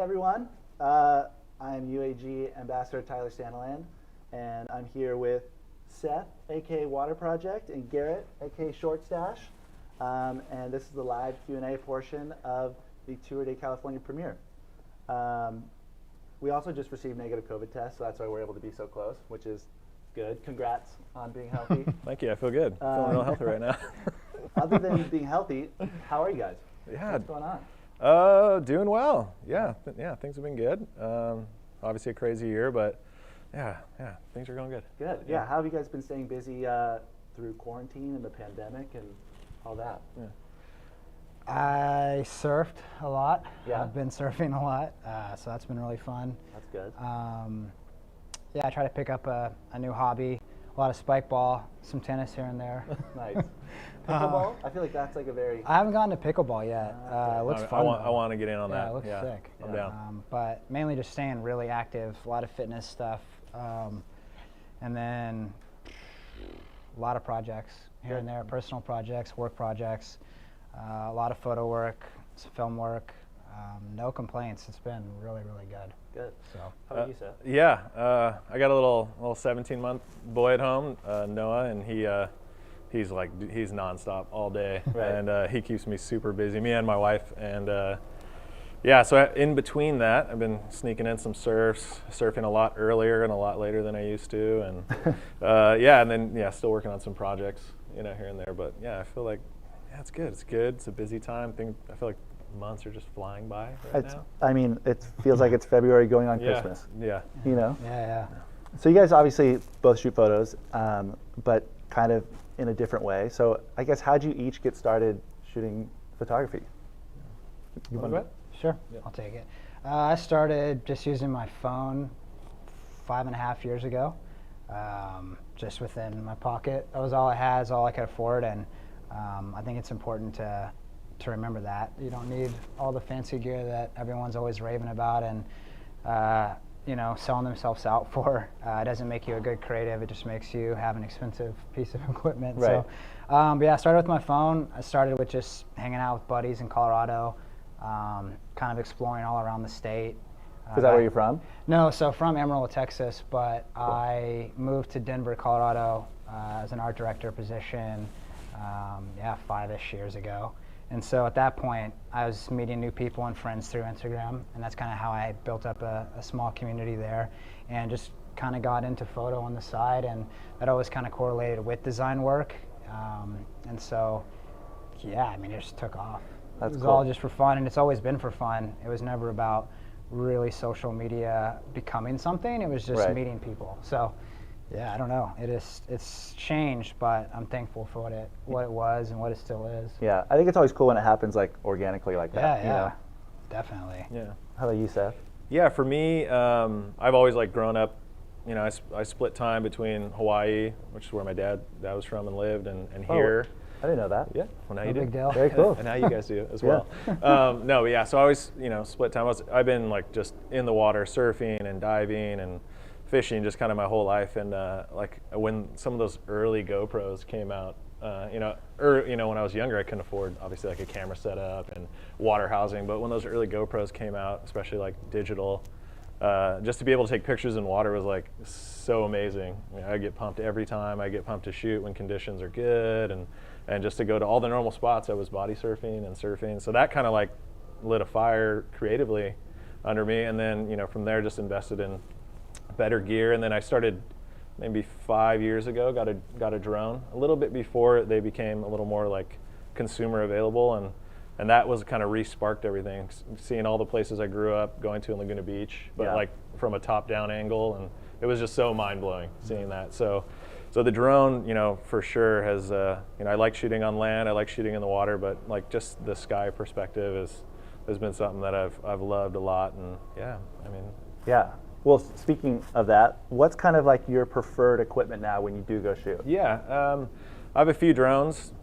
everyone. I'm UAG Ambassador Tyler Staniland, and I'm here with Seth, aka Water Project, and Garrett, aka Short Stash. And this is the live Q&A portion of the Tour de California premiere. We also just received negative COVID tests, so that's why we're able to be so close, which is good. Congrats on being healthy. Thank you. I feel good. Feeling real healthy right now. Other than being healthy, how are you guys? Yeah. What's going on? Doing well. Yeah, things have been good. Obviously a crazy year, but yeah, things are going good. Good. Yeah. How have you guys been staying busy through quarantine and the pandemic and all that? Yeah. I surfed a lot. Yeah. I've been surfing a lot, so that's been really fun. That's good. Yeah, I try to pick up a new hobby. A lot of spike ball, some tennis here and there. Nice. Pickleball? I feel like that's like a very... I haven't gotten to pickleball yet. It looks fun. I want to get in on that. Yeah, it looks sick. I'm down. But mainly just staying really active, a lot of fitness stuff, and then a lot of projects here and there, personal projects, work projects, a lot of photo work, some film work. No complaints. It's been really, really good. Good. So, how about you, Seth? Yeah, I got a little 17-month boy at home, Noah, and he's nonstop all day, right. And he keeps me super busy, me and my wife, and yeah. So in between that, I've been sneaking in some surfing a lot earlier and a lot later than I used to, and yeah, and then still working on some projects, here and there. But yeah, I feel like it's good. It's good. It's a busy time. I feel like months are just flying by now. I mean, it feels like it's February going on Christmas. Yeah. Yeah. So you guys obviously both shoot photos, but kind of in a different way. So I guess how'd you each get started shooting photography? You want to go ahead? Sure, Yeah. I'll take it. I started just using my phone 5.5 years ago, just within my pocket. That was all I had, is all I could afford, and I think it's important to remember that. You don't need all the fancy gear that everyone's always raving about and selling themselves out for. It doesn't make you a good creative, it just makes you have an expensive piece of equipment. Right. So, but yeah, I started with my phone. I started with just hanging out with buddies in Colorado, kind of exploring all around the state. Is that where you're from? No, so from Amarillo, Texas, but cool. I moved to Denver, Colorado as an art director position, 5-ish years ago. And so at that point, I was meeting new people and friends through Instagram, and that's kind of how I built up a small community there, and just kind of got into photo on the side, and that always kind of correlated with design work. And so, yeah, I mean, it just took off. That's it was cool. all just for fun, and it's always been for fun. It was never about really social media becoming something. It was just meeting people. So, yeah, I don't know. It's changed, but I'm thankful for what it was and what it still is. Yeah, I think it's always cool when it happens like organically like that. Yeah, definitely. Yeah. How about you, Seth? Yeah, for me, I've always grown up. I split time between Hawaii, which is where my dad was from and lived, and here. I didn't know that. Yeah, well, now No you do. big deal. Very cool. And now you guys do as well. No, but yeah, so I always, split time. I've been just in the water, surfing and diving and fishing just kind of my whole life. And when some of those early GoPros came out, when I was younger, I couldn't afford obviously a camera setup and water housing. But when those early GoPros came out, especially digital, just to be able to take pictures in water was so amazing. I get pumped every time. I get pumped to shoot when conditions are good, and just to go to all the normal spots. I was body surfing and surfing, so that kind of lit a fire creatively under me. And then from there, just invested in better gear. And then I started maybe 5 years ago. Got a drone a little bit before they became a little more consumer available, and that was kind of re-sparked everything. Seeing all the places I grew up, going to in Laguna Beach, but from a top-down angle, and it was just so mind-blowing seeing that. So the drone, for sure has. I like shooting on land. I like shooting in the water, but just the sky perspective has been something that I've loved a lot. And yeah, I mean. Yeah. Well, speaking of that, what's kind of your preferred equipment now when you do go shoot? Yeah, I have a few drones.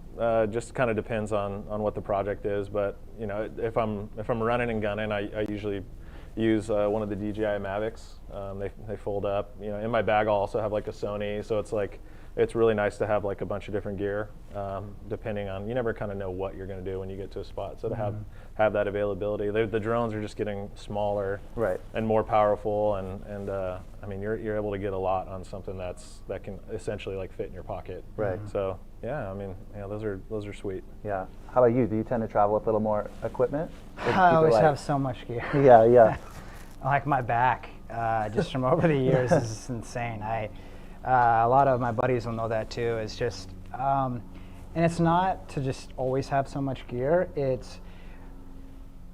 Just kind of depends on what the project is, but if I'm running and gunning, I usually use one of the DJI Mavics. They fold up. In my bag I'll also have a Sony, so it's it's really nice to have like a bunch of different gear, depending on, you never kind of know what you're going to do when you get to a spot. So to have that availability, the drones are just getting smaller, Right. and more powerful, and I mean you're able to get a lot on something that can essentially like fit in your pocket. Right. So yeah, I mean, yeah, those are sweet. Yeah. How about you? Do you tend to travel with a little more equement? Or do you I keep it always light? have so much gear. Yeah, yeah. Like my back, just from over the years, is insane. A lot of my buddies will know that too. It's just, and it's not to just always have so much gear. It's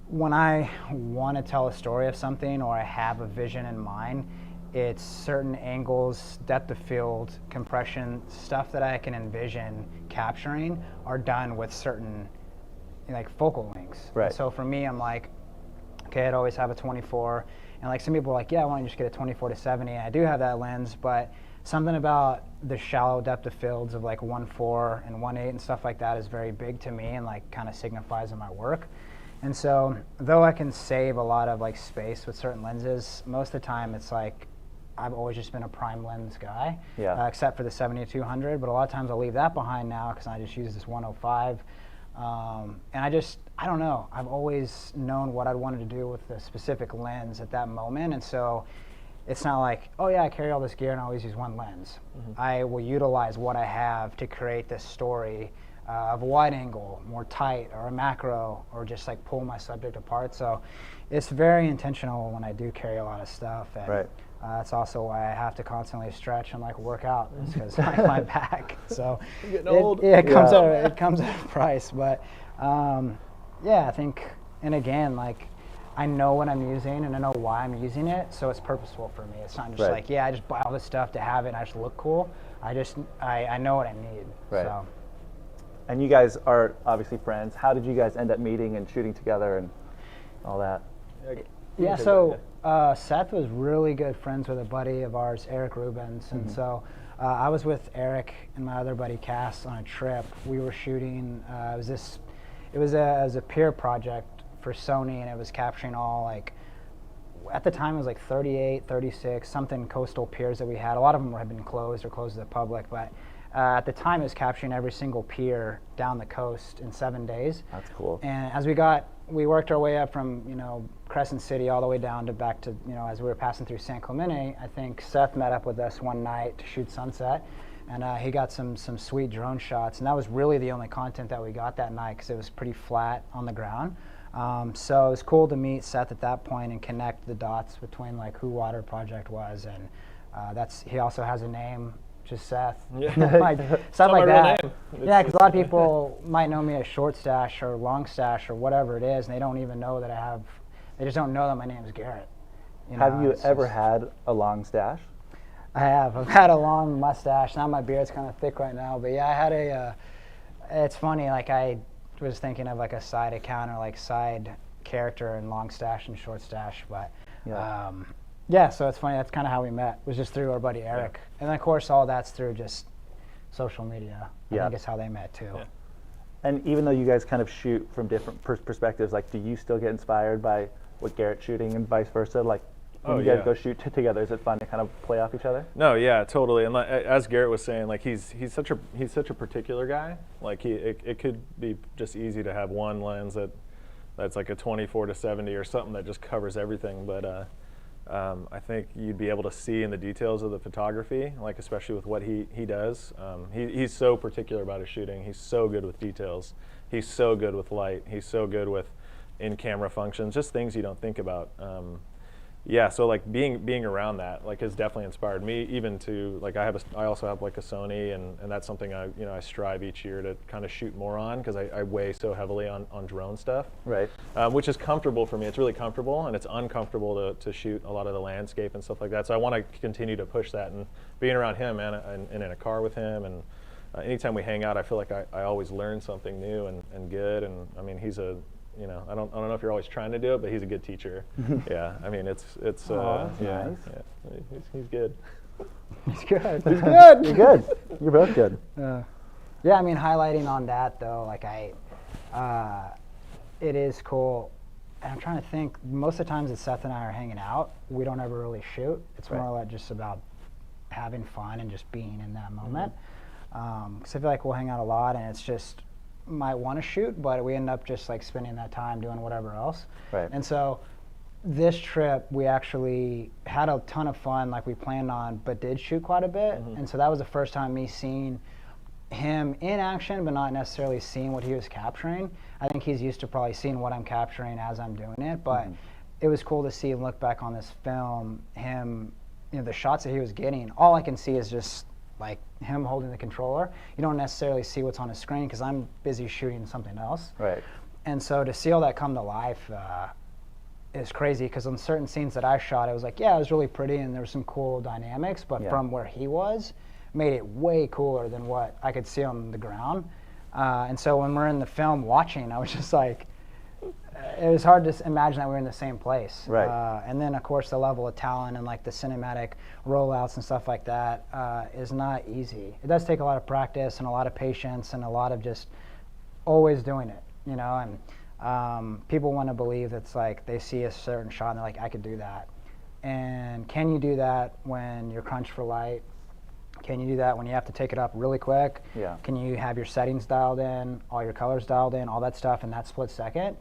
when I want to tell a story of something or I have a vision in mind, it's certain angles, depth of field, compression, stuff that I can envision capturing are done with certain like focal lengths. Right. So for me, I'm like, okay, I'd always have a 24, and like some people are like, yeah, why don't you just get a 24 to 70? And I do have that lens, but something about the shallow depth of fields of like 1.4 and 1.8 and stuff like that is very big to me and like kind of signifies in my work. And so though I can save a lot of like space with certain lenses, most of the time it's like I've always just been a prime lens guy, except for the 70-200, but a lot of times I'll leave that behind now because I just use this 105. And I don't know, I've always known what I wanted to do with the specific lens at that moment, and so it's not like, oh yeah, I carry all this gear and I always use one lens. I will utilize what I have to create this story of a wide angle, more tight, or a macro, or just like pull my subject apart. So it's very intentional when I do carry a lot of stuff. And Right. That's also why I have to constantly stretch and like work out, because my back. So You're getting old. it comes at a price, but yeah, I think, and again, like I know what I'm using and I know why I'm using it, so it's purposeful for me. It's not just Right. like, yeah, I just buy all this stuff to have it and I just look cool. I know what I need. Right. So. And you guys are obviously friends. How did you guys end up meeting and shooting together and all that? Yeah, so Seth was really good friends with a buddy of ours, Eric Rubens, and so I was with Eric and my other buddy Cass on a trip. We were shooting. It was a peer project for Sony, and it was capturing all like, at the time it was like 38, 36, something coastal piers that we had. A lot of them had been closed or closed to the public, but at the time it was capturing every single pier down the coast in 7 days. That's cool. And as we worked our way up from, Crescent City all the way down to back to, as we were passing through San Clemente, I think Seth met up with us one night to shoot sunset, and he got some sweet drone shots, and that was really the only content that we got that night because it was pretty flat on the ground. So it was cool to meet Seth at that point and connect the dots between like who Water Project was, and he also has a name, just Seth. Yeah. Like, stuff like my real that. name. Yeah, because a lot of people might know me as Short Stash or Long Stash or whatever it is, and they don't even know that they just don't know that my name is Garrett. Have you ever had a long stash? I have. I've had a long mustache. Now my beard's kind of thick right now, but yeah, I had it's funny, like I was thinking of like a side account or like side character in Long Stash and Short Stash, but yeah, so it's funny, that's kind of how we met, was just through our buddy Eric. And then of course all that's through just social media. I think it's how they met too. Yeah. And even though you guys kind of shoot from different perspectives, like do you still get inspired by what Garrett's shooting and vice versa? Like when you guys go shoot together, is it fun to kind of play off each other? No, yeah, totally. And like, as Garrett was saying, like he's such a particular guy. Like it could be just easy to have one lens that's like a 24 to 70 or something that just covers everything. But I think you'd be able to see in the details of the photography, like especially with what he does. He's so particular about his shooting. He's so good with details. He's so good with light. He's so good with in-camera functions, just things you don't think about. Yeah, so like being around that like has definitely inspired me, even to like I also have like a Sony, and that's something I strive each year to kind of shoot more on, because I weigh so heavily on drone stuff, Right. Which is comfortable for me. It's really comfortable, and it's uncomfortable to shoot a lot of the landscape and stuff like that. So I want to continue to push that, and being around him and in a car with him, and anytime we hang out, I feel like I always learn something new and good. And I mean, he's a I don't know if you're always trying to do it, but he's a good teacher. Yeah, I mean, it's Aw, yeah, nice. yeah, he's good. He's good. He's good. You're good. You're both good. Yeah, I mean, highlighting on that though, like it is cool. And I'm trying to think, most of the times that Seth and I are hanging out, we don't ever really shoot. It's more like just about having fun and just being in that moment. Because I feel like we'll hang out a lot, and it's just might want to shoot, but we end up just like spending that time doing whatever else. Right. And so this trip, we actually had a ton of fun like we planned on, but did shoot quite a bit. And so that was the first time me seeing him in action, but not necessarily seeing what he was capturing. I think he's used to probably seeing what I'm capturing as I'm doing it, but it was cool to see and look back on this film, him, the shots that he was getting. All I can see is just like him holding the controller. You don't necessarily see what's on his screen because I'm busy shooting something else. Right. And so to see all that come to life is crazy, because on certain scenes that I shot, it was like, yeah, it was really pretty and there was some cool dynamics, but from where he was, made it way cooler than what I could see on the ground. And so when we're in the film watching, I was just like, it was hard to imagine that we were in the same place. Right. And then, of course, the level of talent and like the cinematic rollouts and stuff like that is not easy. It does take a lot of practice and a lot of patience and a lot of just always doing it, and people want to believe it's like they see a certain shot and they're like, I could do that. And can you do that when you're crunched for light? Can you do that when you have to take it up really quick? Yeah. Can you have your settings dialed in, all your colors dialed in, all that stuff in that split second?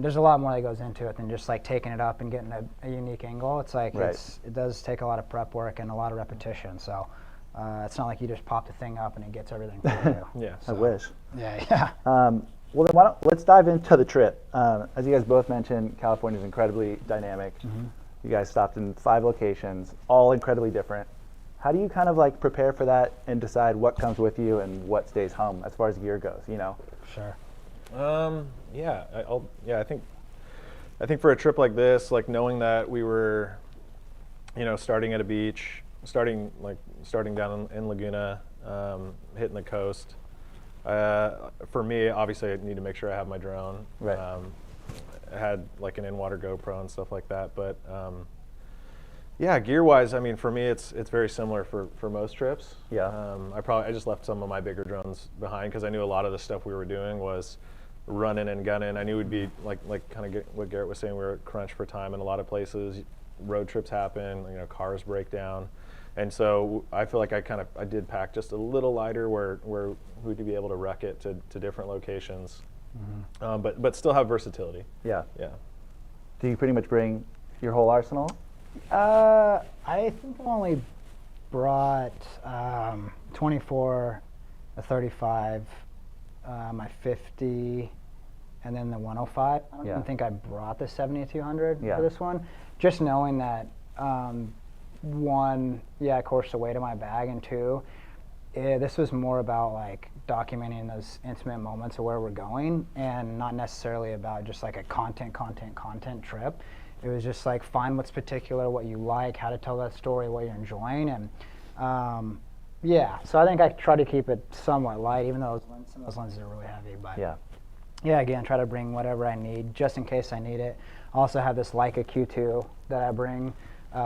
There's a lot more that goes into it than just like taking it up and getting a unique angle. It's like it does take a lot of prep work and a lot of repetition. So it's not like you just pop the thing up and it gets everything for you. Yeah. I wish. Yeah. Well, then let's dive into the trip. As you guys both mentioned, California is incredibly dynamic. You guys stopped in 5 locations, all incredibly different. How do you kind of like prepare for that and decide what comes with you and what stays home as far as gear goes? Sure. I think for a trip like this, like knowing that we were, starting at a beach, starting down in Laguna, hitting the coast. For me, obviously, I need to make sure I have my drone. Right. I had like an in-water GoPro and stuff like that, but gear-wise, I mean, for me, it's very similar for most trips. Yeah. I just left some of my bigger drones behind because I knew a lot of the stuff we were doing was running and gunning. I knew we'd be like kind of what Garrett was saying. We were crunched for time in a lot of places. Road trips happen. Cars break down, and so I feel like I did pack just a little lighter where we'd be able to wreck it to different locations, but still have versatility. Yeah. Yeah. Do you pretty much bring your whole arsenal? I think I only brought 24, a 35, my 50, and then the 105. I don't even think I brought the 7200 for this one. Just knowing that, one, of course, the weight of my bag, and two, this was more about like documenting those intimate moments of where we're going, and not necessarily about just like a content trip. It was just like find what's particular, what you like, how to tell that story, what you're enjoying, and so I think I try to keep it somewhat light, even though some of those lenses are really heavy. But again, try to bring whatever I need just in case I need it. I also have this Leica Q2 that I bring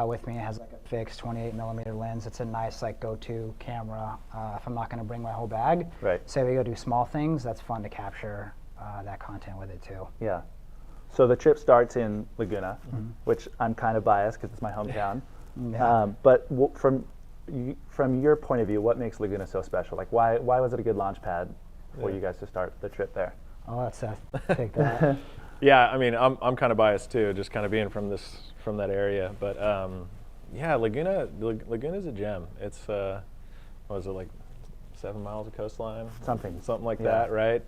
with me. It has like a fixed 28mm lens. It's a nice like go-to camera if I'm not going to bring my whole bag. Right. Say we go do small things, that's fun to capture that content with it too. Yeah. So the trip starts in Laguna, which I'm kind of biased because it's my hometown. But from your point of view, what makes Laguna so special? Like, why was it a good launch pad for you guys to start the trip there? I'll let Seth take that. Yeah, I mean, I'm kind of biased too, just kind of being from that area. But Laguna's a gem. It's what was it, like 7 miles of coastline? Something like that, right?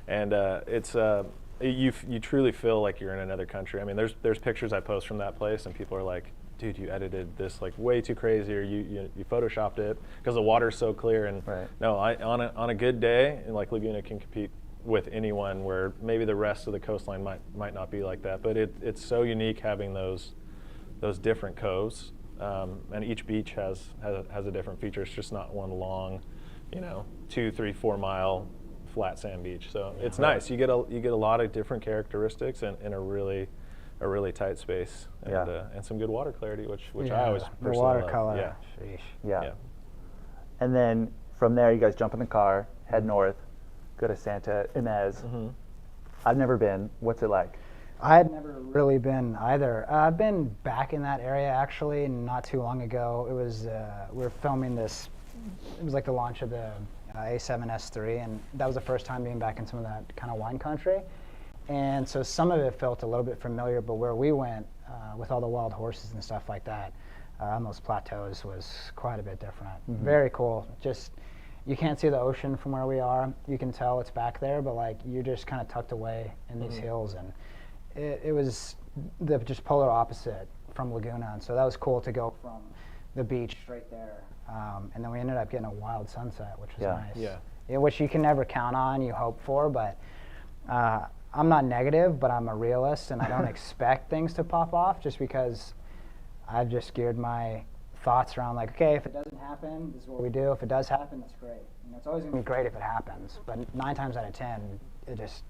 And it's you truly feel like you're in another country. I mean, there's pictures I post from that place, and people are like, dude, you edited this like way too crazy, or you photoshopped it because the water's so clear. And no, on a good day, like Laguna can compete with anyone, where maybe the rest of the coastline might not be like that. But it's so unique having those different coves, and each beach has a different feature. It's just not one long, 2, 3, 4 mile flat sand beach. So it's nice. You get a lot of different characteristics in a really tight space, and some good water clarity, which I always personally the watercolor. love. Yeah. And then from there, you guys jump in the car, head north, go to Santa Ynez. I've never been. What's it like? I had never really been either. I've been back in that area actually not too long ago. It was we were filming this. It was like the launch of the A7S3, and that was the first time being back in some of that kind of wine country. And so some of it felt a little bit familiar, but where we went with all the wild horses and stuff like that on those plateaus was quite a bit different. Mm-hmm. Very cool. Just you can't see the ocean from where we are. You can tell it's back there, but like you're just kind of tucked away in these hills, and it was the just polar opposite from Laguna. And so that was cool to go from the beach straight there. And then we ended up getting a wild sunset, which was nice. Yeah, which you can never count on, you hope for, but I'm not negative, but I'm a realist, and I don't expect things to pop off just because I've just geared my thoughts around like, okay, if it doesn't happen, this is what we do. If it does happen, that's great. You know, it's always going to be great if it happens, but 9 times out of 10, it just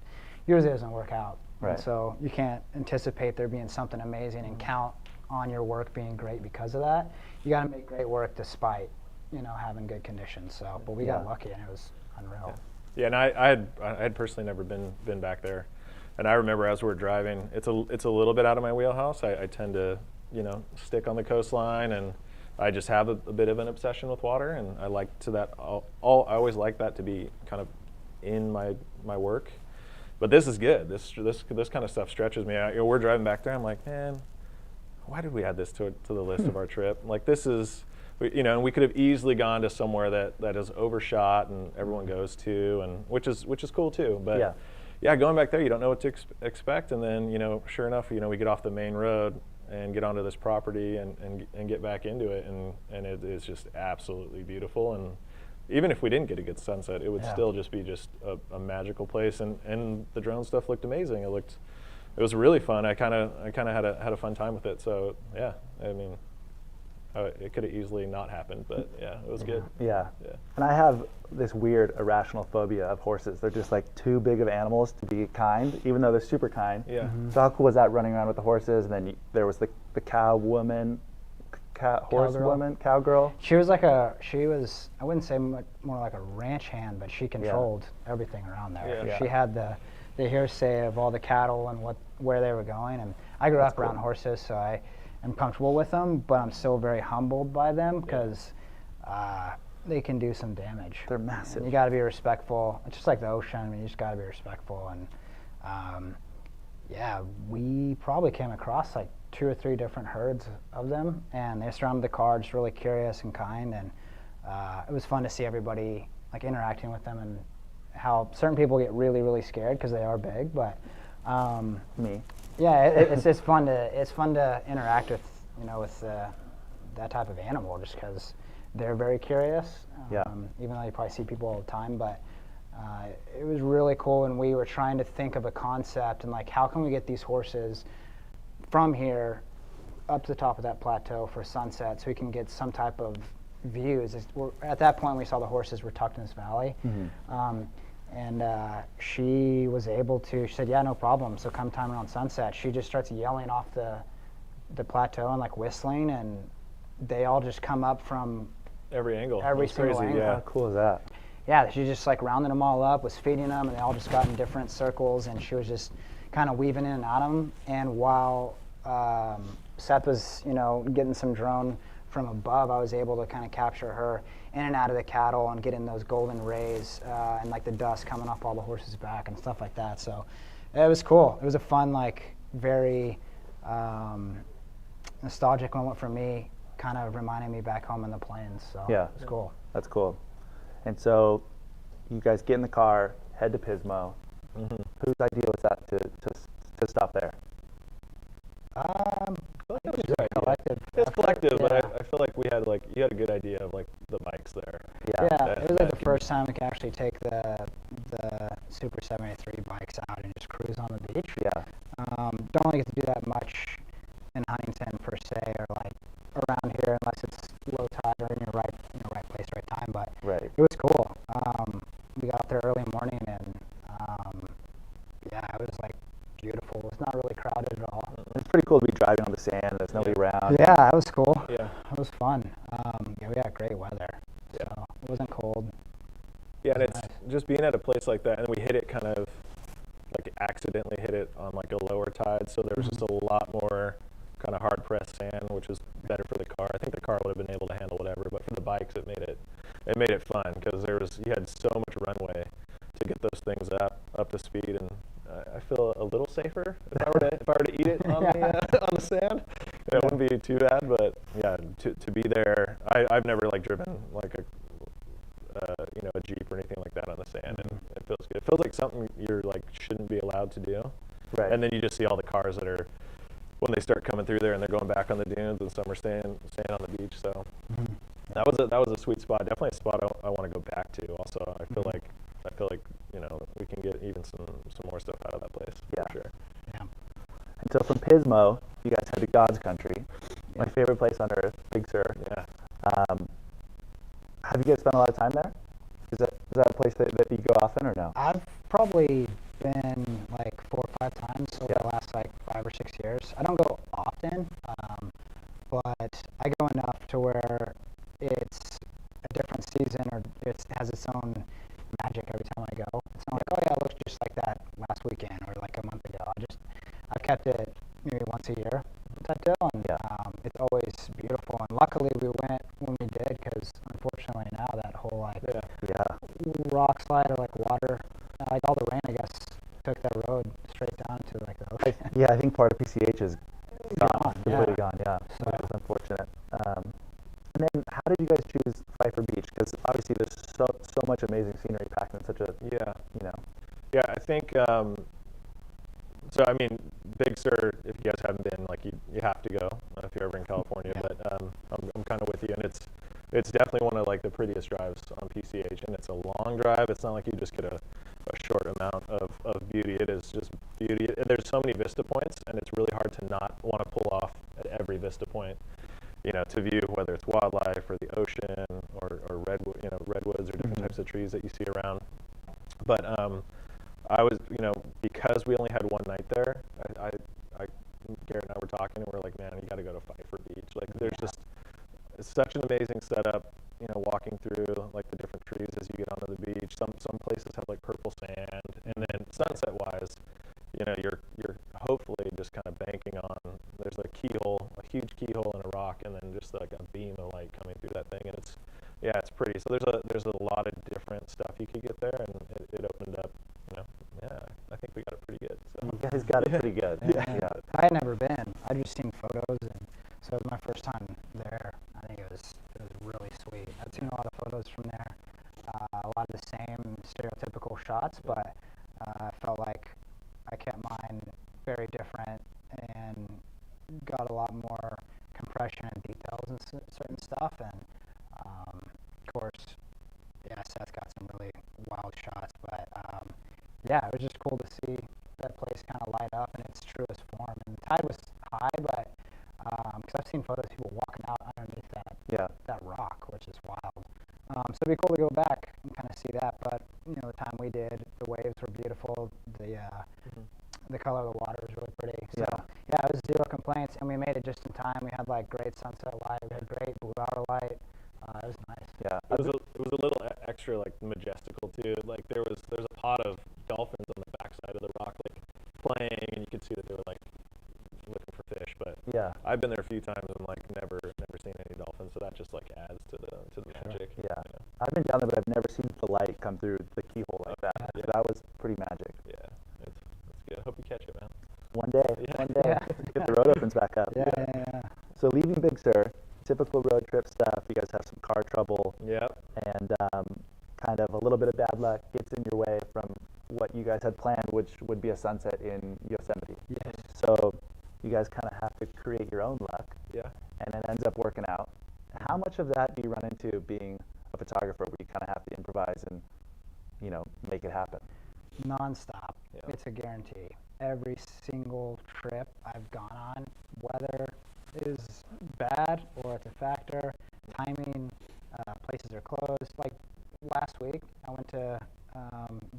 usually doesn't work out. Right. And so you can't anticipate there being something amazing and count on your work being great because of that. You got to make great work despite, you know, having good conditions. So, but we got lucky, and it was unreal. Yeah, and I had personally never been back there, and I remember as we're driving, it's a little bit out of my wheelhouse. I tend to, you know, stick on the coastline, and I just have a bit of an obsession with water, and I like to that. I always like that to be kind of in my work. But this is good. This kind of stuff stretches me out. You know, we're driving back there. I'm like, man, why did we add this to the list of our trip? Like, this is, you know, and we could have easily gone to somewhere that is overshot and everyone goes to, and which is cool too. But yeah, going back there, you don't know what to expect, and then, you know, sure enough, you know, we get off the main road and get onto this property and get back into it, and it is just absolutely beautiful. And even if we didn't get a good sunset, it would still just be just a magical place. And the drone stuff looked amazing. It was really fun. I kind of had a fun time with it. So yeah, I mean, it could have easily not happened, but yeah, it was good. Yeah. And I have this weird irrational phobia of horses. They're just like too big of animals to be kind, even though they're super kind. Yeah. Mm-hmm. So how cool was that, running around with the horses? And then there was the cowgirl. She was I wouldn't say much more like a ranch hand, but she controlled everything around there. Yeah. She had the hearsay of all the cattle and where they were going. And I grew up around horses, so I am comfortable with them, but I'm still very humbled by them because they can do some damage. They're massive. And you got to be respectful. It's just like the ocean. I mean, you just got to be respectful. And we probably came across like 2 or 3 different herds of them, and they surrounded the car, just really curious and kind. And it was fun to see everybody like interacting with them, and how certain people get really, really scared because they are big. But me. Yeah, it's just fun to interact with, you know, with that type of animal, just because they're very curious. Even though you probably see people all the time, but it was really cool. And we were trying to think of a concept and like, how can we get these horses from here up to the top of that plateau for sunset, so we can get some type of views. At that point, we saw the horses were tucked in this valley. Mm-hmm. And she was able to, she said, yeah, no problem. So come time around sunset, she just starts yelling off the plateau and like whistling, and they all just come up from every angle. Every single crazy, angle. Yeah. How cool is that? Yeah, she just like rounded them all up, was feeding them, and they all just got in different circles, and she was just kind of weaving in and out of them. And while Seth was, you know, getting some drone from above, I was able to kind of capture her in and out of the cattle and getting those golden rays and like the dust coming off all the horses' back and stuff like that. So it was cool. It was a fun, like very nostalgic moment for me, kind of reminding me back home in the plains. So yeah, it was cool. That's cool. And so you guys get in the car, head to Pismo. Mm-hmm. Whose idea was that to stop there? It was collective. It's collective, but I feel like you had a good idea of like the bikes there. Yeah, it was like the first time we could actually take the Super 73 bikes out and just cruise on the beach. Yeah. Don't really get to do that much in Huntington per se, or like around here, unless it's low tide or in your right place, right time. But it was cool. We got out there early morning, and it was like beautiful. It's not really crowded at all. It's pretty cool to be driving on the sand. There's nobody around. Yeah, it was cool. Yeah, it was fun. We had great weather. Yeah, so it wasn't cold. Yeah, and it's just being at a place like that, and we hit it kind of like accidentally hit it on like a lower tide, bed, so there was just a lot more kind of hard pressed sand, which was better for the car. I think the car would have been able to handle whatever, but for the bikes, it made it fun because you had so much runway to get those things up to speed, and I feel a little safer if I were to eat it on on the sand. It wouldn't be too bad, but yeah, to be there, I've never like driven like a Jeep or anything like that on the sand, and it feels good. It feels like something you're like shouldn't be allowed to do. Right. And then you just see all the cars that are, when they start coming through there and they're going back on the dunes, and some are staying on the beach. So that was a sweet spot. Definitely a spot I want to go back to. Also, I feel like we can get even some more stuff out of that place. Yeah. For sure. Yeah. And so from Pismo, you guys head to God's country, my favorite place on earth, Big Sur. Yeah. Have you guys spent a lot of time there? Is that a place that you go often or no? I've probably been like 4 or 5 times over the last like 5 or 6 years. I don't go often, but I go enough to where it's a different season, or it has its own magic every time I go. It's not like, oh yeah, it looks just like that last weekend or like a month ago. I've kept it maybe once a year type deal, and it's always beautiful. And luckily we went when we did, because unfortunately now that whole like rock slide or like water, like all the rain, I guess, took that road straight down to like the ocean. Yeah, I think part of PCH is gone, completely gone. Yeah, So which is unfortunate. And then, how did you guys choose Pfeiffer Beach? Because obviously there's so much amazing scenery packed in such a Yeah, I think. So I mean, Big Sur, if you guys haven't been, like you have to go if you're ever in California. Yeah. But I'm kind of with you, and it's definitely one of like the prettiest drives on PCH, and it's a long drive. It's not like you just get a short amount of beauty. It is just beauty. And there's so many vista points, and it's really hard to not want to pull off at every vista point, to view whether it's wildlife or the ocean or redwoods or different types of trees that you see around. But I was, because we only had one night there, Garrett and I were talking, and we're like, man, you got to go to Pfeiffer Beach. Like, there's just, it's such an amazing setup, walking through like the different trees as you get onto the beach. Some places have like purple sand, and then sunset wise, you're hopefully just kind of banking on, there's a huge keyhole in a rock, and then just like a beam of light coming through that thing, and it's pretty. So there's a lot of different stuff you could get there, and it opened up, I think we got it pretty good. So you guys got it pretty good. Yeah. I had never been. I'd just seen photos, and so it was my first time there. I think it was really sweet. I'd seen a lot of photos from there, a lot of the same stereotypical shots, but I felt like I kept mine very different and got a lot more compression and details and certain stuff. And of course, Seth got some really wild shots, but it was just cool to see that place kind of light up in its truest form. And the tide was high, but because I've seen photos of people walking out underneath that rock, which is wild. So it'd be cool to go back and kind of see that. But the time we did, the waves were beautiful. The color of the water was really pretty. So it was 0 complaints, and we made it just in time. We had like great sunset light. We had great blue hour light. It was nice. Yeah, it was a little extra like majestical too. Like there's a pod of dolphins on the backside of the rock, like playing, and you could see that they were like looking for fish. But I've been there a few times and like never seen any dolphins, so that just like adds to the magic. Yeah, I've been down there, but I've never seen the light come through the keyhole like that. So that was pretty magic. Yeah, it's good. I hope you catch it, man. One day. If the road opens back up. Yeah. So leaving Big Sur, typical road trip stuff. You guys have some car trouble. Yep. And kind of a little bit of bad luck gets in your way from what you guys had planned, which would be a sunset in Yosemite. Yes. So you guys kind of have to create your own luck. Yeah. And it ends up working out. How much of that do you run into being a photographer, where you kind of have to improvise and, make it happen? Non-stop. Yeah. It's a guarantee. Every single trip I've gone on, weather is bad or it's a factor, timing, places are closed. Like last week, I went to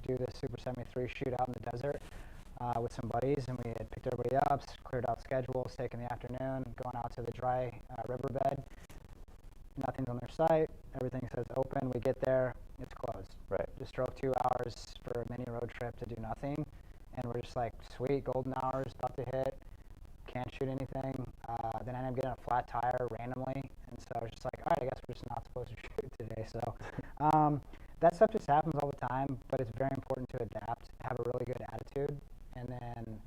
do the Super 73 shoot out in the desert with some buddies, and we had picked everybody up, cleared out schedules, taken the afternoon, going out to the dry riverbed. Nothing's on their site. Everything says open. We get there, it's closed. Right. Just drove 2 hours for a mini road trip to do nothing, and we're just like, sweet, golden hours about to hit. flat tire randomly, and so I was just like, all right, I guess we're just not supposed to shoot today. So that stuff just happens all the time, but it's very important to adapt, have a really good attitude, and then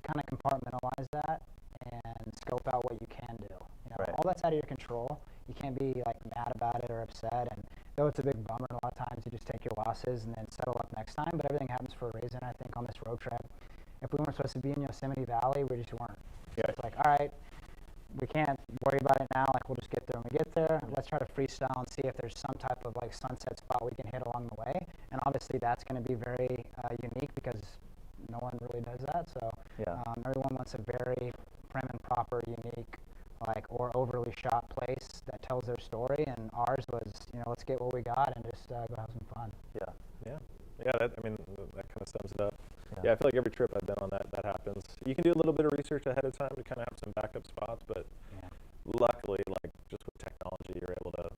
kind of compartmentalize that and scope out what you can do. You know, Right. all that's out of your control. You can't be like mad about it or upset, and though it's a big bummer, a lot of times you just take your losses and then settle up next time, but everything happens for a reason. I think on this road trip, if we weren't supposed to be in Yosemite Valley, we just weren't. Yeah. It's like, all right, we can't worry about it now, like we'll just get there when we get there. Let's try to freestyle and see if there's some type of like sunset spot we can hit along the way, and obviously that's going to be very unique because no one really does that. So Yeah. everyone wants a very prim and proper, unique, like, or overly shot place that tells their story, and ours was, you know, let's get what we got and just go have some fun. Yeah. Yeah, that kind of sums it up. Yeah. Yeah, I feel like every trip I've been on, that happens. You can do a little bit of research ahead of time to kind of have some backup spots, but Yeah. luckily, like, just with technology, you're able to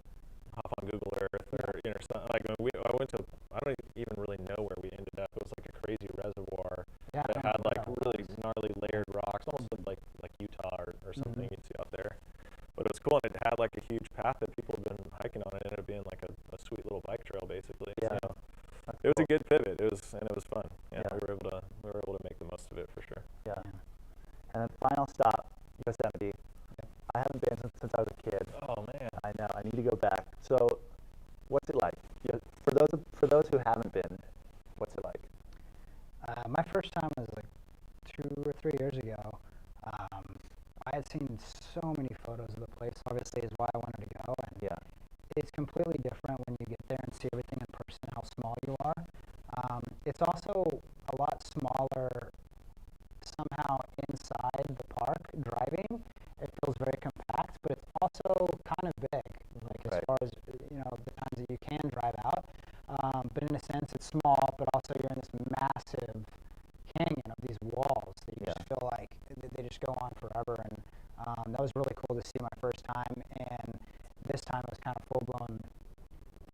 hop on Google Earth or, you know, something. Like, I went to, I don't even really know where we ended up. It was like a crazy reservoir Yeah, that I had don't like know. really gnarly layered rocks, almost looked like Utah or something Mhm. you'd see out there. But it was cool, and it had like a huge path that people have been hiking on. It ended up being like a sweet little bike trail, basically. Yeah. So That's it was cool. a good pivot. It was fun. Yeah, Yeah. we were able to make the most of it for sure. Yeah. And then final stop, Yosemite. I haven't been since I was a kid. Oh man. I know. I need to go back. So, what's it like? For those who haven't been, what's it like? My first time was like 2 or 3 years ago. I had seen so many photos of the place, obviously, is why I wanted to go. And Yeah. it's completely different when you get there and see everything in person, how small you are. It's also a lot smaller somehow inside the park driving. It feels very compact, but it's also kind of big, like as Right. far as, you know, the times that you can drive out. But in a sense, it's small, but also you're in this massive canyon of these walls that you Yeah. just feel like they just go on forever. And that was really cool to see my first time. And this time it was kind of full-blown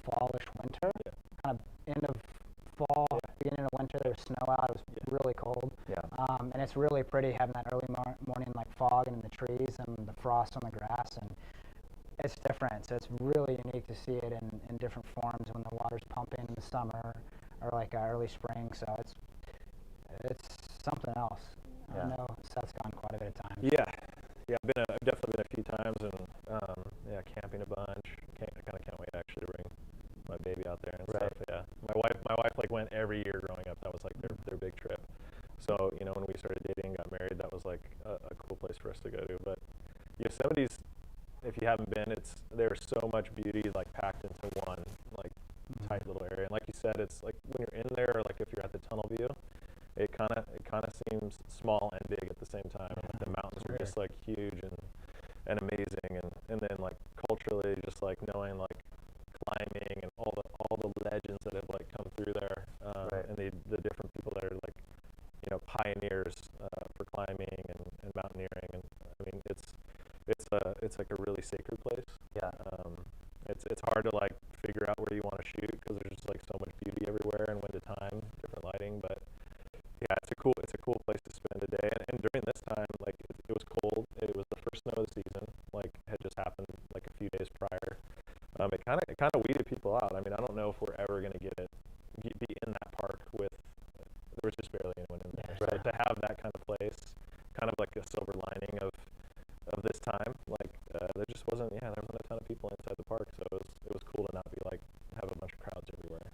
fallish winter, Yeah. kind of end of fall, Yeah. beginning of winter. There was snow out. It was Yeah. really cold. Yeah. And it's really pretty having that early morning like fog and in the trees and the frost on the grass, and it's different. So it's really unique to see it in different forms when the water's pumping in the summer or like early spring. So it's something else. Yeah. I know Seth's gone quite a bit of time. Yeah. I've definitely been a few times, and yeah, camping a bunch. I kind of can't wait actually to bring my baby out there and Right. stuff. Yeah, my wife like went every year growing up. That was like their big trip. So, you know, when we started dating and got married, that was like a cool place for us to go to. But Yosemite's, if you haven't been, there's so much beauty like packed into one like tight little area. And like you said, it's like when you're in there, or like if you're at the tunnel view, it kind of seems small and big at the same time. And like the mountains are just like huge and amazing, and then like culturally, just like knowing like climbing and all the legends that have like come through there, Right. and the different people that are like, you know, pioneers for climbing and mountaineering. And I mean, it's like a really sacred place. Yeah. It's hard to like figure out where you want to shoot because there's just like so much beauty everywhere and when to time, different lighting. But yeah, it's a cool place to spend a day. And during this time, like it was cold. It was the first snow of the season. Like had just happened like a few days prior. It kind of weeded people out. I mean, I don't know if we're ever gonna be in that park with. There was just barely anyone in there. Right. So to have that kind of place, kind of like a silver lining of this time, like there wasn't a ton of people inside the park, so it was cool to not be like have a bunch of crowds everywhere.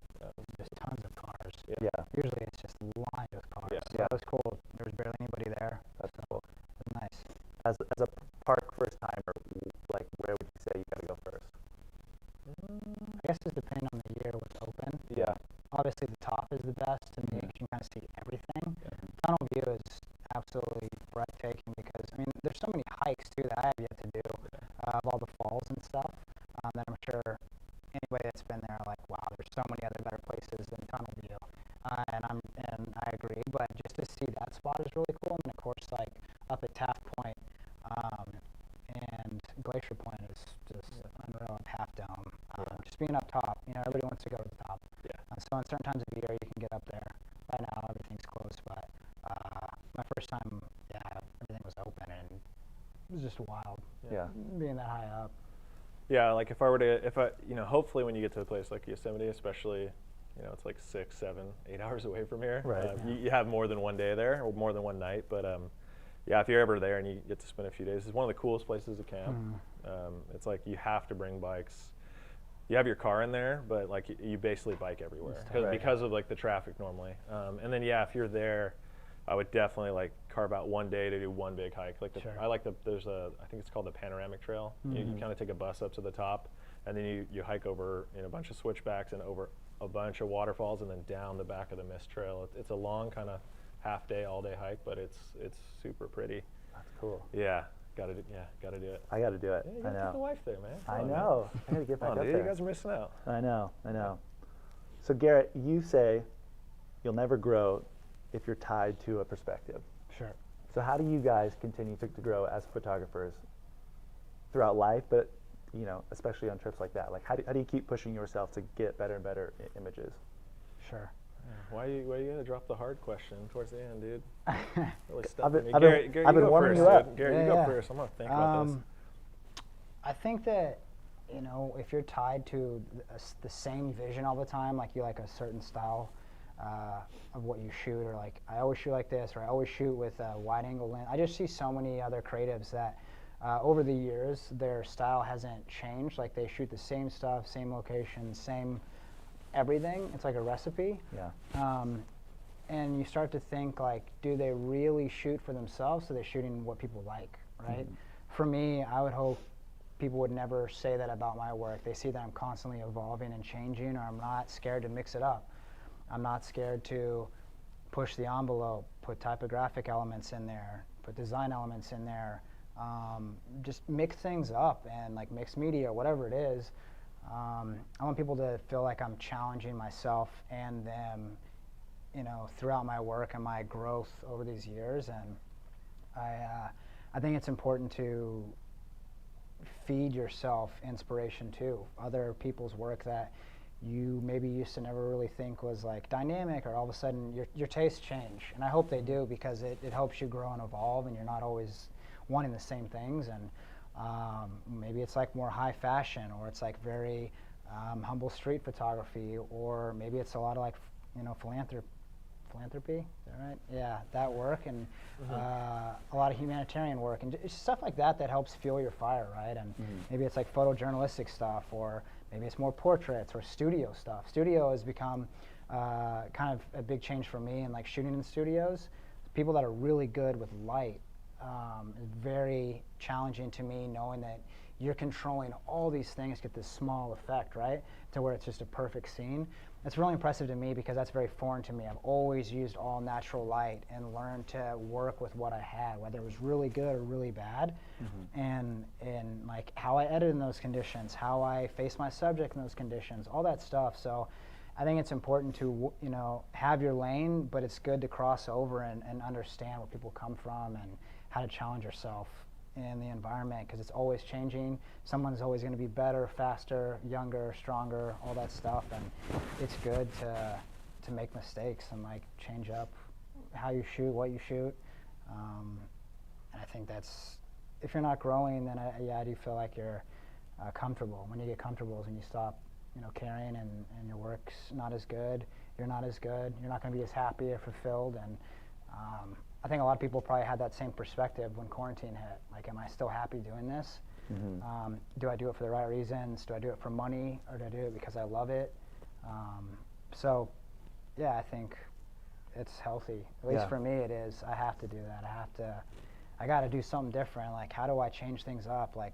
Just tons of cars. Yeah. Yeah. Usually it's just lined with cars. Yeah. So that was cool. There was barely anybody there. That's cool. It was nice. As a park first timer, like where would you say you got to go first? I guess it's depending on the year what's open. Yeah. Obviously the top is the best to me Mhm. 'cause you can kind of see everything. Yeah. Tunnel view is absolutely breathtaking because, I mean, there's so many hikes too that I have yet to do of all the falls and stuff that I'm sure anybody that's been there are like, wow, there's so many other better places than Tunnel View. And I agree, but just to see that spot is really cool. And of course, like up at Taft Point and Glacier Point is just unreal at Half Dome. Just being up top, you know, everybody wants to go to the top. Yeah. So in certain times of the year, you can get up there. Right now, everything's closed, but my first time, yeah, everything was open and it was just wild. Yeah. being that high up. Yeah, like if I, hopefully when you get to a place like Yosemite, especially, it's like 6, 7, 8 hours away from here. Right. You have more than one day there, or more than one night. But yeah, if you're ever there and you get to spend a few days, it's one of the coolest places to camp. It's like you have to bring bikes. You have your car in there, but like you basically bike everywhere because of like the traffic normally. And then yeah, if you're there, I would definitely like carve out one day to do one big hike. Like there's I think it's called the Panoramic Trail. You kind of take a bus up to the top, and then you hike over a bunch of switchbacks and over a bunch of waterfalls, and then down the back of the Mist Trail. It's a long kind of half day, all day hike, but it's super pretty. That's cool. Yeah, gotta do it. I got to do it. Yeah, you I gotta know. take the wife there, man. I Come on, know. I got to get back Man. up Dude, there. you guys are missing out. I know. So Garrett, you say you'll never grow if you're tied to a perspective. Sure. So how do you guys continue to grow as photographers throughout life, but especially on trips like that? Like how do you keep pushing yourself to get better and better images? Sure. Why are you gonna drop the hard question towards the end, dude? Really I've stumping been- me. I've been- Garrett, I've you been go warming first, you up. dude. Garrett, you Yeah, go yeah. first. I'm gonna think about this. I think that if you're tied to the same vision all the time, like you like a certain style of what you shoot, or like I always shoot like this, or I always shoot with a wide angle lens. I just see so many other creatives that over the years their style hasn't changed. Like they shoot the same stuff, same location, same everything. It's like a recipe. Yeah. And you start to think like, do they really shoot for themselves? Or are they shooting what people like, right? For me, I would hope people would never say that about my work. They see that I'm constantly evolving and changing, or I'm not scared to mix it up. I'm not scared to push the envelope, put typographic elements in there, put design elements in there, just mix things up and like mixed media, whatever it is. I want people to feel like I'm challenging myself and them, throughout my work and my growth over these years. And I think it's important to feed yourself inspiration too, other people's work that you maybe used to never really think was like dynamic, or all of a sudden your tastes change. And I hope they do, because it helps you grow and evolve, and you're not always wanting the same things. And maybe it's like more high fashion, or it's like very humble street photography, or maybe it's a lot of like philanthropy, is that right? Yeah, that work, and a lot of humanitarian work, and just stuff like that helps fuel your fire, right? And maybe it's like photojournalistic stuff, or maybe it's more portraits or studio stuff. Studio has become kind of a big change for me, and like shooting in studios, people that are really good with light is very challenging to me, knowing that you're controlling all these things to get this small effect, right? To where it's just a perfect scene. It's really impressive to me, because that's very foreign to me. I've always used all natural light and learned to work with what I had, whether it was really good or really bad, and like how I edit in those conditions, how I face my subject in those conditions, all that stuff. So I think it's important to have your lane, but it's good to cross over and understand where people come from and how to challenge yourself in the environment, because it's always changing. Someone's always going to be better, faster, younger, stronger, all that stuff, and it's good to make mistakes and like change up how you shoot, what you shoot. And I think that's, if you're not growing, then I do feel like you're comfortable. When you get comfortable is when you stop caring, and your work's not as good, you're not as good, you're not going to be as happy or fulfilled. And I think a lot of people probably had that same perspective when quarantine hit. Like, am I still happy doing this? Do I do it for the right reasons? Do I do it for money, or do I do it because I love it? So, yeah, I think it's healthy. At least for me, it is. I have to do that. I got to do something different. Like, how do I change things up? Like,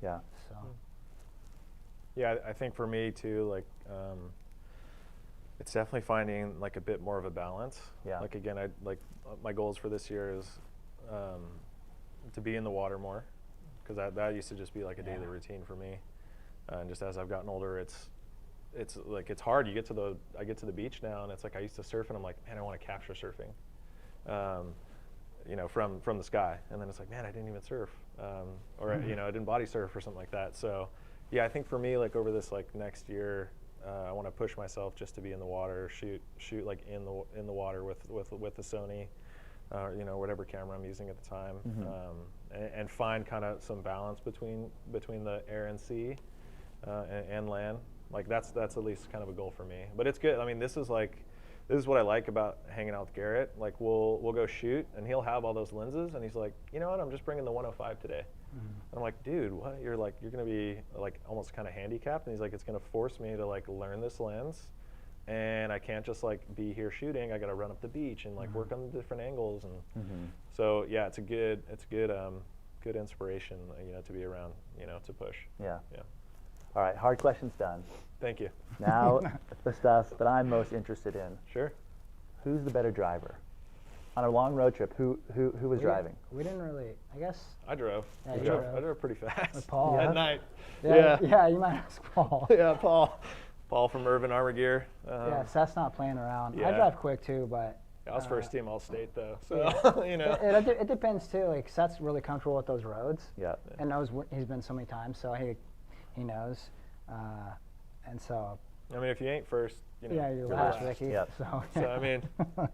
Yeah. So. Yeah, I think for me too, like, it's definitely finding like a bit more of a balance. Yeah. Like, again, my goals for this year is to be in the water more, because that used to just be like a daily routine for me. And just as I've gotten older, it's like, it's hard. I get to the beach now, and it's like I used to surf, and I'm like, man, I want to capture surfing, from the sky. And then it's like, man, I didn't even surf, or I didn't body surf or something like that. So, yeah, I think for me, like over this like next year, I want to push myself just to be in the water, shoot like in the water with the Sony, you know, whatever camera I'm using at the time, and find kind of some balance between the air and sea and land. Like that's at least kind of a goal for me. But it's good. I mean, this is what I like about hanging out with Garrett. Like we'll go shoot, and he'll have all those lenses, and he's like, you know what, I'm just bringing the 105 today. And I'm like, dude, what? You're gonna be like almost kind of handicapped, and he's like, it's gonna force me to like learn this lens, and I can't just like be here shooting. I got to run up the beach and like work on the different angles, and so yeah, it's a good inspiration, you know, to be around, you know, to push. Yeah. Yeah. All right, hard questions done. Thank you. Now the stuff that I'm most interested in. Sure. Who's the better driver? On a long road trip, who was driving? We didn't really, I guess. I drove. Yeah, I you drove. drove. I drove pretty fast. With Paul. At night. Yeah, you might ask Paul. Yeah, Paul. Paul from Urban Armor Gear. Yeah, Seth's not playing around. I yeah. drive quick too, but. I was first team All-State though, so you know. It depends too. Like Seth's really comfortable with those roads. Yeah. And knows he's been so many times, so he knows. And so. I mean, if you ain't first, you know. Yeah, you're last. last, Ricky. Yep. So I mean,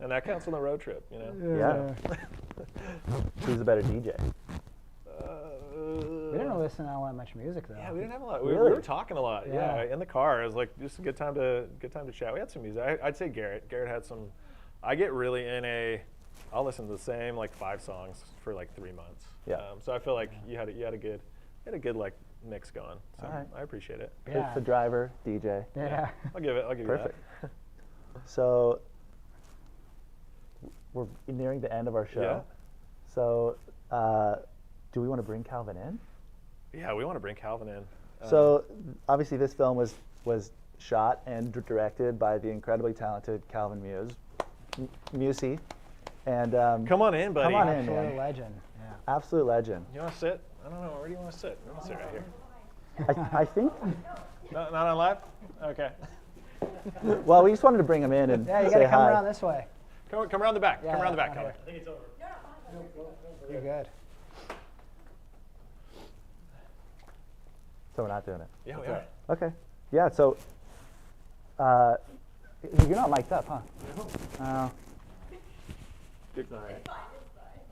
and that counts on the road trip, you know. Yeah. Who's the better DJ? We didn't listen to that much music though. Yeah, we didn't have a lot. Really? We were talking a lot. Yeah. Yeah, in the car. It was like just a good time to chat. We had some music. I'd say Garrett. Garrett had some. I get really I'll listen to the same like 5 songs for like 3 months. Yeah. So I feel like you had a good like mix going. So All right. I appreciate it. Yeah. It's the driver, DJ. Yeah. I'll give you Perfect. that. So we're nearing the end of our show. Yeah. So do we want to bring Calvin in? Yeah, we want to bring Calvin in. So obviously this film was shot and directed by the incredibly talented Calvin Musey. And Come on in, buddy. Come on in, Absolute man. legend. Yeah. Absolute legend. You want to sit? I don't know. Where do you want to sit? You want to sit right here. I think, Not on live? Okay. well, we just wanted to bring him in and Yeah, you say gotta come hi. around this way. Come around the back. Yeah, Come around the back, okay. Calvin. You're good. So we're not doing it. Yeah, we are. Okay. Yeah, so you're not mic'd up, huh?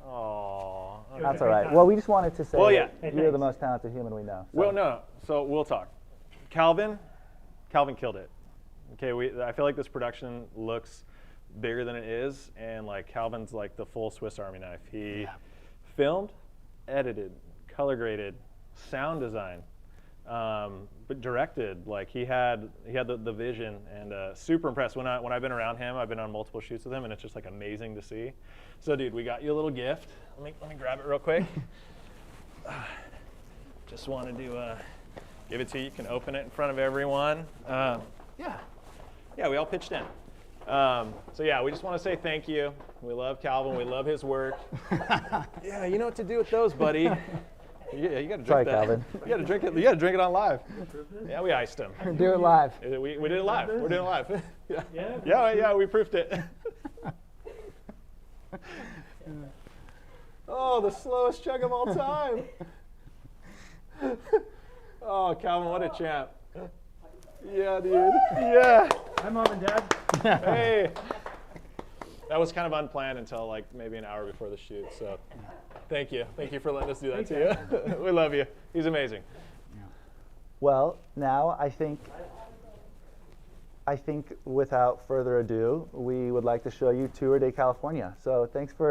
Oh. That's all right. Well, we just wanted to say Well, yeah. that you're the most talented human we know. So. Well, no. So we'll talk. Calvin killed it. Okay, I feel like this production looks bigger than it is, and like Calvin's like the full Swiss Army knife. He filmed, edited, color graded, sound design, but directed. Like he had the vision, and super impressed. When I've been around him, I've been on multiple shoots with him, and it's just like amazing to see. So, dude, we got you a little gift. Let me grab it real quick. Just wanted to give it to you. You can open it in front of everyone. Yeah, we all pitched in. So yeah, we just want to say thank you. We love Calvin. We love his work. Yeah, you know what to do with those, buddy. Yeah, you got to drink Sorry, that. Calvin. You got to drink it. You got to drink it on live. Yeah, we iced him. Do it live. We did it live. We're doing it live. Yeah, we proofed it. Oh, the slowest chug of all time. Oh, Calvin, what a champ. Yeah, dude. Yeah. Hi, Mom and Dad. Hey. That was kind of unplanned until like maybe an hour before the shoot. So thank you. Thank you for letting us do that to you. We love you. He's amazing. Well, now I think without further ado, we would like to show you Tour de California. So thanks for